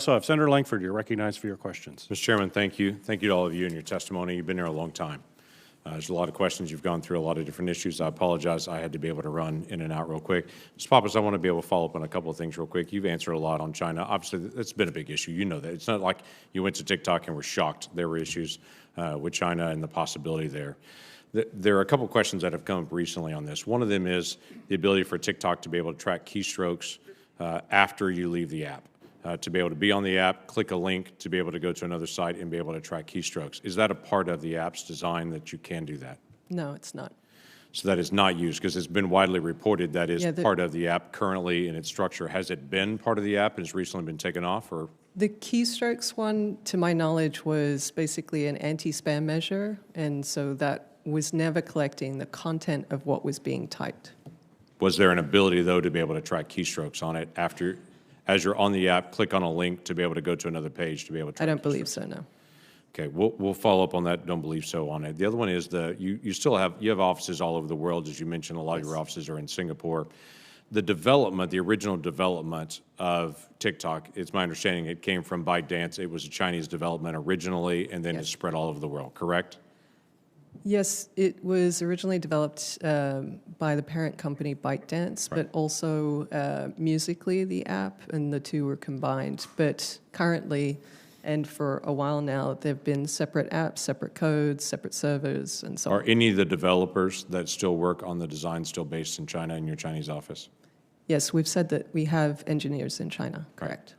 So, Senator Lankford, you're recognized for your questions. Mr. Chairman, thank you. Thank you to all of you and your testimony. You've been here a long time. There's a lot of questions. You've gone through a lot of different issues. I apologize. I had to be able to run in and out real quick. Mr. Pappas, I want to be able to follow up on a couple of things real quick. You've answered a lot on China. Obviously, that's been a big issue. You know that. It's not like you went to TikTok and were shocked. There were issues with China and the possibility there. There are a couple of questions that have come up recently on this. One of them is the ability for TikTok to be able to track keystrokes after you leave the app. To be able to be on the app, click a link to be able to go to another site and be able to track keystrokes. Is that a part of the app's design that you can do that? No, it's not. So that is not used, because it's been widely reported that is part of the app currently in its structure. Has it been part of the app and has recently been taken off? Or The keystrokes one, to my knowledge, was basically an anti-spam measure, and so that was never collecting the content of what was being typed. Was there an ability, though, to be able to track keystrokes on it after, as you're on the app, click on a link to be able to go to another page to be able to track I don't keystrokes? believe so, no. Okay, we'll follow up on that. Don't believe so on it. The other one is you still have offices all over the world, as you mentioned. A lot of your offices are in Singapore. The development, the original development of TikTok, it's my understanding it came from ByteDance. It was a Chinese development originally, and then it spread all over the world. Correct? Yes, it was originally developed by the parent company ByteDance, but also Musically, the app, and the two were combined. But currently, and for a while now, there have been separate apps, separate codes, separate servers, and so on. Are any of the developers that still work on the design still based in China in your Chinese office? Yes, we've said that we have engineers in China, correct.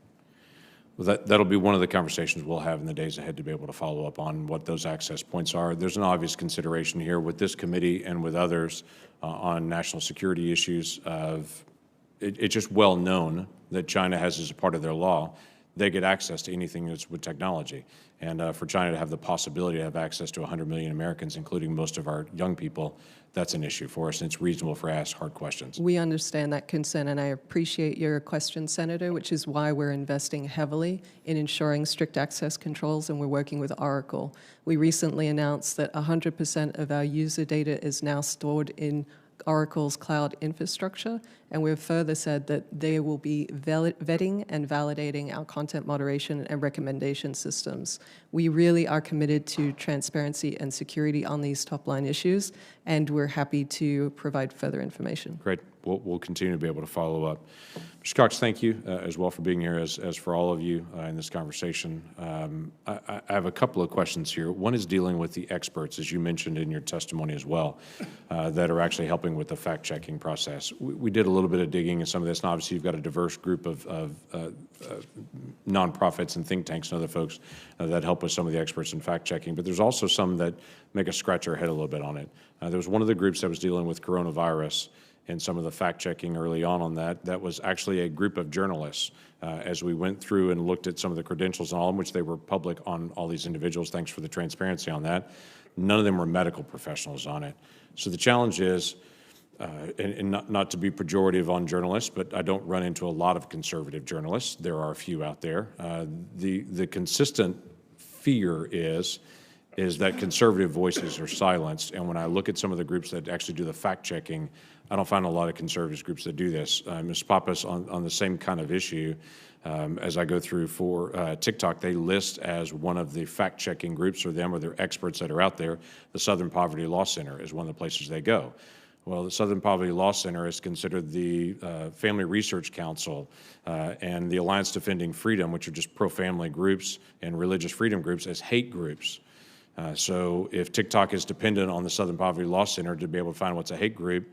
Well, that'll be one of the conversations we'll have in the days ahead to be able to follow up on what those access points are. There's an obvious consideration here with this committee and with others on national security issues. It's just well known that China has as a part of their law, they get access to anything that's with technology. And for China to have the possibility to have access to 100 million Americans, including most of our young people, that's an issue for us, and it's reasonable for ask hard questions. We understand that concern, and I appreciate your question, Senator, which is why we're investing heavily in ensuring strict access controls, and we're working with Oracle. We recently announced that 100% of our user data is now stored in Oracle's cloud infrastructure, and we've further said that they will be vetting and validating our content moderation and recommendation systems. We really are committed to transparency and security on these top-line issues, and we're happy to provide further information. Great. We'll continue to be able to follow up. Mr. Cox, thank you as well for being here, as for all of you in this conversation. I have a couple of questions here. One is dealing with the experts, as you mentioned in your testimony as well, that are actually helping with the fact-checking process. We did a little bit of digging in some of this, and obviously you've got a diverse group of nonprofits and think tanks and other folks that help with some of the experts in fact-checking, but there's also some that make us scratch our head a little bit on it. There was one of the groups that was dealing with coronavirus and some of the fact-checking early on that. That was actually a group of journalists. As we went through and looked at some of the credentials and all, in which they were public on all these individuals, thanks for the transparency on that, none of them were medical professionals on it. So the challenge is, and not to be pejorative on journalists, but I don't run into a lot of conservative journalists. There are a few out there. The consistent fear is that conservative voices are silenced. And when I look at some of the groups that actually do the fact-checking, I don't find a lot of conservative groups that do this. Ms. Pappas, on the same kind of issue, as I go through for TikTok, they list as one of the fact-checking groups, or them or their experts that are out there, the Southern Poverty Law Center is one of the places they go. Well, the Southern Poverty Law Center is considered the Family Research Council and the Alliance Defending Freedom, which are just pro-family groups and religious freedom groups, as hate groups. So if TikTok is dependent on the Southern Poverty Law Center to be able to find what's a hate group,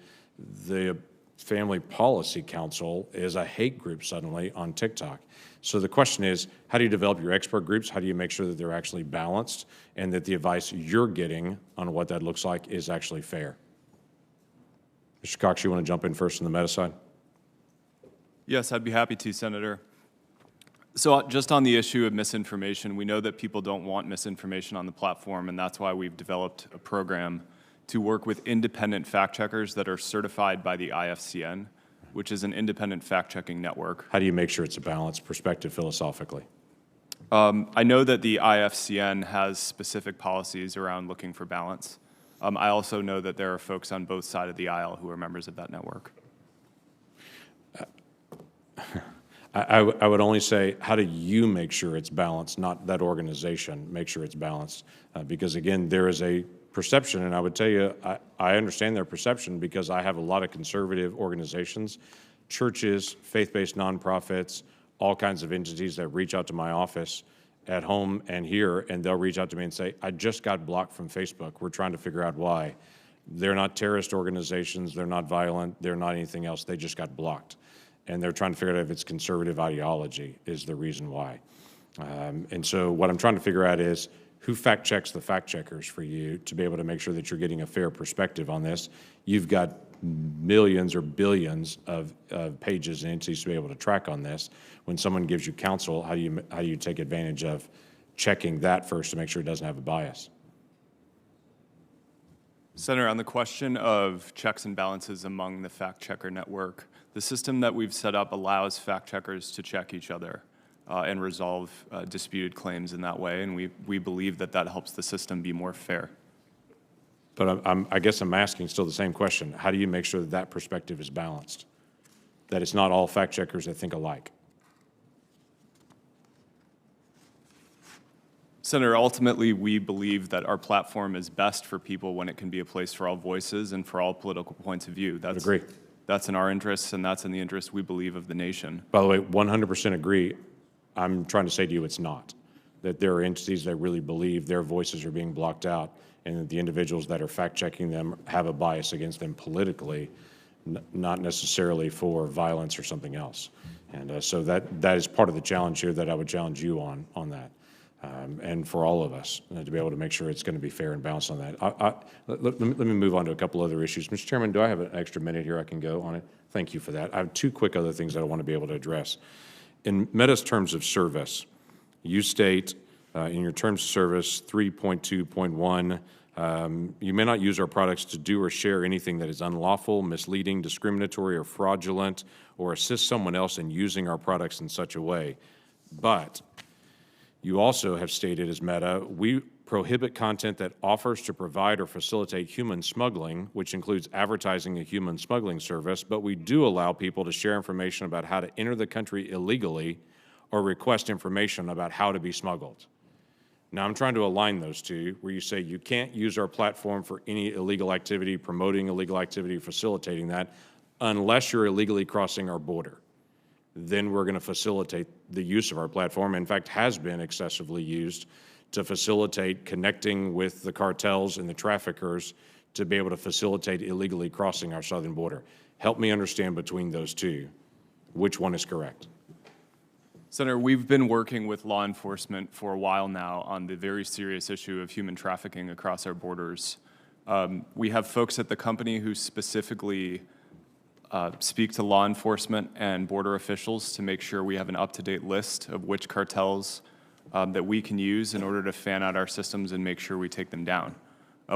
the Family Policy Council is a hate group suddenly on TikTok. So the question is, how do you develop your expert groups? How do you make sure that they're actually balanced and that the advice you're getting on what that looks like is actually fair? Mr. Cox, you want to jump in first on the meta side? Yes, I'd be happy to, Senator. So just on the issue of misinformation, we know that people don't want misinformation on the platform, and that's why we've developed a program to work with independent fact-checkers that are certified by the IFCN, which is an independent fact-checking network. How do you make sure it's a balanced perspective philosophically? I know that the IFCN has specific policies around looking for balance. I also know that there are folks on both sides of the aisle who are members of that network. I would only say, how do you make sure it's balanced, not that organization make sure it's balanced? Because again, there is a perception, and I would tell you, I understand their perception because I have a lot of conservative organizations, churches, faith-based nonprofits, all kinds of entities that reach out to my office at home and here, and they'll reach out to me and say, I just got blocked from Facebook. We're trying to figure out why. They're not terrorist organizations, they're not violent, they're not anything else, they just got blocked. And they're trying to figure out if it's conservative ideology is the reason why. And so what I'm trying to figure out is who fact checks the fact checkers for you to be able to make sure that you're getting a fair perspective on this. You've got millions or billions of pages and entities to be able to track on this. When someone gives you counsel, how do you take advantage of checking that first to make sure it doesn't have a bias? Senator, on the question of checks and balances among the fact checker network, the system that we've set up allows fact checkers to check each other and resolve disputed claims in that way, and we believe that that helps the system be more fair. But I guess I'm asking still the same question. How do you make sure that that perspective is balanced? That it's not all fact checkers that think alike? Senator, ultimately, we believe that our platform is best for people when it can be a place for all voices and for all political points of view. I would agree. That's in our interests, and that's in the interest, we believe, of the nation. By the way, 100% agree. I'm trying to say to you it's not. That there are entities that really believe their voices are being blocked out and that the individuals that are fact-checking them have a bias against them politically, not necessarily for violence or something else. And so that is part of the challenge here that I would challenge you on that. And for all of us to be able to make sure it's going to be fair and balanced on that. Let me move on to a couple other issues. Mr. Chairman, do I have an extra minute here I can go on it? Thank you for that. I have two quick other things that I want to be able to address. In Meta's terms of service, you state in your terms of service 3.2.1, you may not use our products to do or share anything that is unlawful, misleading, discriminatory, or fraudulent, or assist someone else in using our products in such a way. But you also have stated as Meta, we prohibit content that offers to provide or facilitate human smuggling, which includes advertising a human smuggling service, but we do allow people to share information about how to enter the country illegally or request information about how to be smuggled. Now, I'm trying to align those two, where you say you can't use our platform for any illegal activity, promoting illegal activity, facilitating that, unless you're illegally crossing our border. Then we're going to facilitate the use of our platform, in fact, has been excessively used to facilitate connecting with the cartels and the traffickers to be able to facilitate illegally crossing our southern border. Help me understand between those two, which one is correct? Senator, we've been working with law enforcement for a while now on the very serious issue of human trafficking across our borders. We have folks at the company who specifically speak to law enforcement and border officials to make sure we have an up-to-date list of which cartels that we can use in order to fan out our systems and make sure we take them down.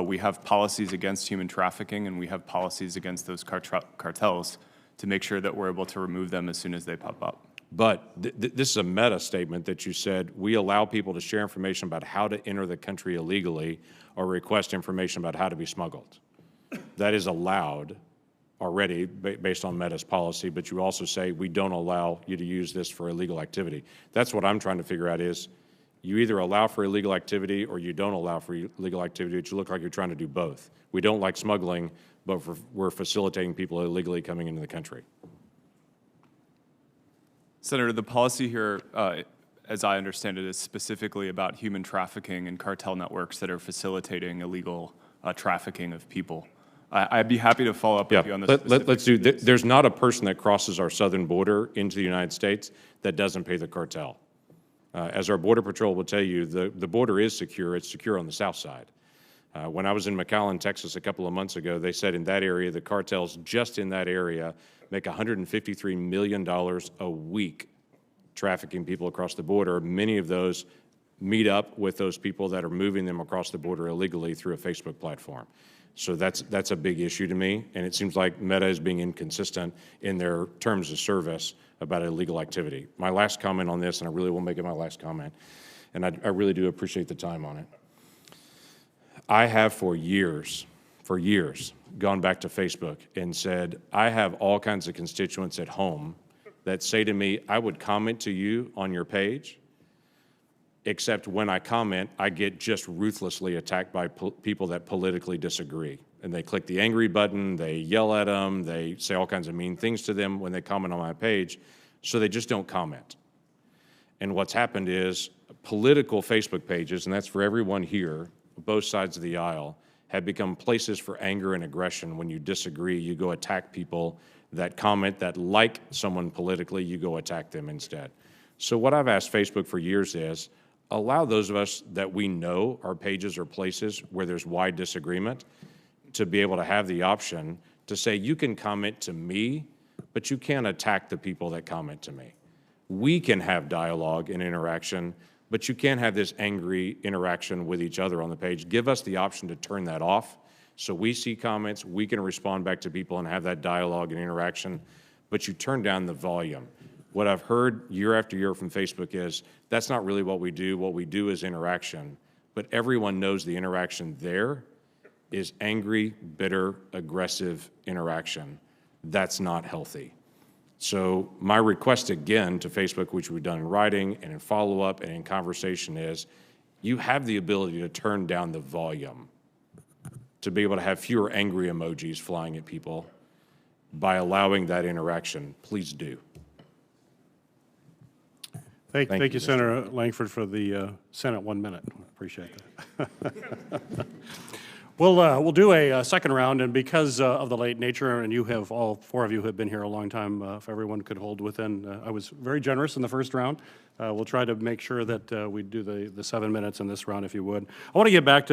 We have policies against human trafficking, and we have policies against those cartels to make sure that we're able to remove them as soon as they pop up. But this is a meta statement that you said, we allow people to share information about how to enter the country illegally or request information about how to be smuggled. That is allowed already based on Meta's policy, but you also say we don't allow you to use this for illegal activity. That's what I'm trying to figure out is you either allow for illegal activity or you don't allow for illegal activity, but you look like you're trying to do both. We don't like smuggling, but we're facilitating people illegally coming into the country. Senator, the policy here, as I understand it, is specifically about human trafficking and cartel networks that are facilitating illegal trafficking of people. I'd be happy to follow up with you on this. Let's do. There's not a person that crosses our southern border into the United States that doesn't pay the cartel. As our Border Patrol will tell you, the border is secure. It's secure on the south side. When I was in McAllen, Texas, a couple of months ago, they said in that area, the cartels just in that area make $153 million a week trafficking people across the border. Many of those meet up with those people that are moving them across the border illegally through a Facebook platform. So that's a big issue to me, and it seems like Meta is being inconsistent in their terms of service about illegal activity. My last comment on this, and I really will make it my last comment, and I really do appreciate the time on it. I have for years, gone back to Facebook and said, I have all kinds of constituents at home that say to me, I would comment to you on your page, except when I comment, I get just ruthlessly attacked by people that politically disagree. And they click the angry button, they yell at them, they say all kinds of mean things to them when they comment on my page, so they just don't comment. And what's happened is political Facebook pages, and that's for everyone here, both sides of the aisle, have become places for anger and aggression. When you disagree, you go attack people that comment, that like someone politically, you go attack them instead. So what I've asked Facebook for years is, allow those of us that we know our pages are places where there's wide disagreement to be able to have the option to say, you can comment to me, but you can't attack the people that comment to me. We can have dialogue and interaction, but you can't have this angry interaction with each other on the page. Give us the option to turn that off so we see comments, we can respond back to people and have that dialogue and interaction, but you turn down the volume. What I've heard year after year from Facebook is, that's not really what we do. What we do is interaction, but everyone knows the interaction there is angry, bitter, aggressive interaction. That's not healthy. So my request again to Facebook, which we've done in writing and in follow-up and in conversation, is you have the ability to turn down the volume to be able to have fewer angry emojis flying at people by allowing that interaction. Please do. Thank you, Senator Lankford, for the Senate 1 minute. Appreciate that. We'll do a second round, and because of the late nature, and you have, all four of you have been here a long time, if everyone could hold within, I was very generous in the first round. We'll try to make sure that we do the 7 minutes in this round, if you would. I want to get back to